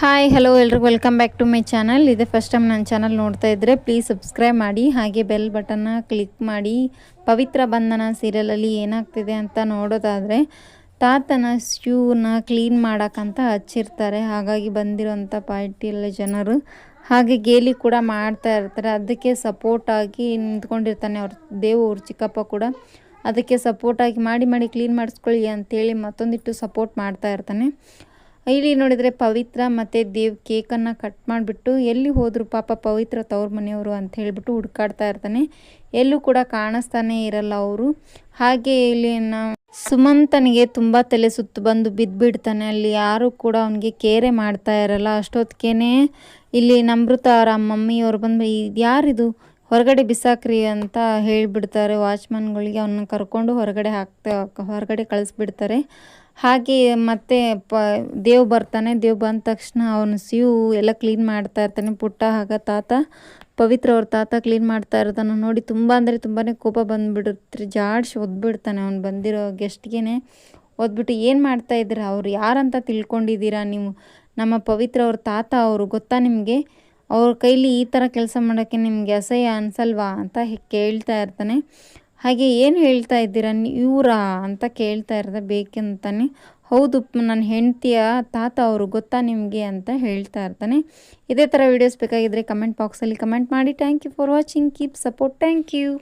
Hi hello ಎಲ್ರಿಗೂ welcome back to my channel. ಇದೆ first time ನನ್ನ ಚಾನಲ್ ನೋಡ್ತಾ ಇದ್ದರೆ ಪ್ಲೀಸ್ ಸಬ್ಸ್ಕ್ರೈಬ್ ಮಾಡಿ, ಹಾಗೆ ಬೆಲ್ ಬಟನ್ನ ಕ್ಲಿಕ್ ಮಾಡಿ. ಪವಿತ್ರ ಬಂಧನ ಸೀರಿಯಲಲ್ಲಿ ಏನಾಗ್ತಿದೆ ಅಂತ ನೋಡೋದಾದರೆ, ತಾತನ ಶೂನ ಕ್ಲೀನ್ ಮಾಡೋಕ್ಕಂತ ಹಚ್ಚಿರ್ತಾರೆ. ಹಾಗಾಗಿ ಬಂದಿರೋಂಥ ಪಾರ್ಟಿಯಲ್ಲಿ ಜನರು ಹಾಗೆ ಗೇಲಿ ಕೂಡ ಮಾಡ್ತಾ ಇರ್ತಾರೆ. ಅದಕ್ಕೆ ಸಪೋರ್ಟಾಗಿ ನಿಂತ್ಕೊಂಡಿರ್ತಾನೆ ಅವ್ರ ಚಿಕ್ಕಪ್ಪ ಕೂಡ. ಅದಕ್ಕೆ ಸಪೋರ್ಟಾಗಿ ಮಾಡಿ ಕ್ಲೀನ್ ಮಾಡಿಸ್ಕೊಳ್ಳಿ ಅಂತೇಳಿ ಮತ್ತೊಂದಿಟ್ಟು ಸಪೋರ್ಟ್ ಮಾಡ್ತಾ ಇರ್ತಾನೆ. ಇಲ್ಲಿ ನೋಡಿದರೆ ಪವಿತ್ರ ಮತ್ತು ದೇವ್ ಕೇಕನ್ನು ಕಟ್ ಮಾಡಿಬಿಟ್ಟು ಎಲ್ಲಿ ಹೋದರು ಪಾಪ ಪವಿತ್ರ ತವ್ರ ಮನೆಯವರು ಅಂತ ಹೇಳಿಬಿಟ್ಟು ಹುಡುಕಾಡ್ತಾ ಇರ್ತಾನೆ. ಎಲ್ಲೂ ಕೂಡ ಕಾಣಿಸ್ತಾನೆ ಇರಲ್ಲ ಅವರು. ಹಾಗೆ ಇಲ್ಲಿ ಸುಮಂತನಿಗೆ ತುಂಬ ತಲೆ ಸುತ್ತು ಬಂದು ಬಿದ್ದುಬಿಡ್ತಾನೆ. ಅಲ್ಲಿ ಯಾರು ಕೂಡ ಅವನಿಗೆ ಕೇರೆ ಮಾಡ್ತಾ ಇರಲ್ಲ. ಅಷ್ಟೊತ್ತಿಗೆ ಇಲ್ಲಿ ನಮೃತ ಅವರ ಮಮ್ಮಿಯವರು ಬಂದು ಯಾರಿದು ಹೊರಗಡೆ ಬಿಸಾಕ್ರಿ ಅಂತ ಹೇಳಿಬಿಡ್ತಾರೆ ವಾಚ್ಮನ್ಗಳಿಗೆ. ಅವನ್ನ ಕರ್ಕೊಂಡು ಹೊರಗಡೆ ಕಳಿಸ್ಬಿಡ್ತಾರೆ. ಹಾಗೆ ಮತ್ತೆ ದೇವ್ ಬರ್ತಾನೆ. ದೇವ್ ಬಂದ ತಕ್ಷಣ ಅವನು ಶಿವು ಎಲ್ಲ ಕ್ಲೀನ್ ಮಾಡ್ತಾ ಇರ್ತಾನೆ. ಪುಟ್ಟ ತಾತ ಪವಿತ್ರ ಅವ್ರ ತಾತ ಕ್ಲೀನ್ ಮಾಡ್ತಾ ಇರೋದನ್ನು ನೋಡಿ ತುಂಬ ಅಂದರೆ ತುಂಬಾ ಕೋಪ ಬಂದುಬಿಡುತ್ತೆ. ಜಾಡ್ಸಿ ಒದ್ಬಿಡ್ತಾನೆ ಅವ್ನು ಬಂದಿರೋ ಗೆಸ್ಟ್ಗೆ. ಒದ್ಬಿಟ್ಟು ಏನು ಮಾಡ್ತಾ ಇದ್ದೀರಾ, ಅವ್ರು ಯಾರಂತ ತಿಳ್ಕೊಂಡಿದ್ದೀರಾ ನೀವು? ನಮ್ಮ ಪವಿತ್ರ ಅವ್ರ ತಾತ ಅವರು ಗೊತ್ತಾ ನಿಮಗೆ? ಅವ್ರ ಕೈಲಿ ಈ ಥರ ಕೆಲಸ ಮಾಡೋಕ್ಕೆ ನಿಮಗೆ ಅಸಹ್ಯ ಅನಿಸಲ್ವಾ ಅಂತ ಕೇಳ್ತಾ ಇರ್ತಾನೆ. ಹಾಗೆ ಏನು ಹೇಳ್ತಾ ಇದ್ದೀರಾ ಇವರಾ ಅಂತ ಕೇಳ್ತಾ ಇರ್ತಾರೆ ಬೇಕಂತಾನೆ. ಹೌದು, ನನ್ನ ಹೆಂಡತಿಯ ತಾತ ಅವರು ಗೊತ್ತಾ ನಿಮಗೆ ಅಂತ ಹೇಳ್ತಾ ಇರ್ತಾನೆ. ಇದೇ ಥರ ವೀಡಿಯೋಸ್ ಬೇಕಾಗಿದ್ದರೆ ಕಮೆಂಟ್ ಬಾಕ್ಸಲ್ಲಿ ಕಮೆಂಟ್ ಮಾಡಿ. Thank you for watching. Keep support. Thank you.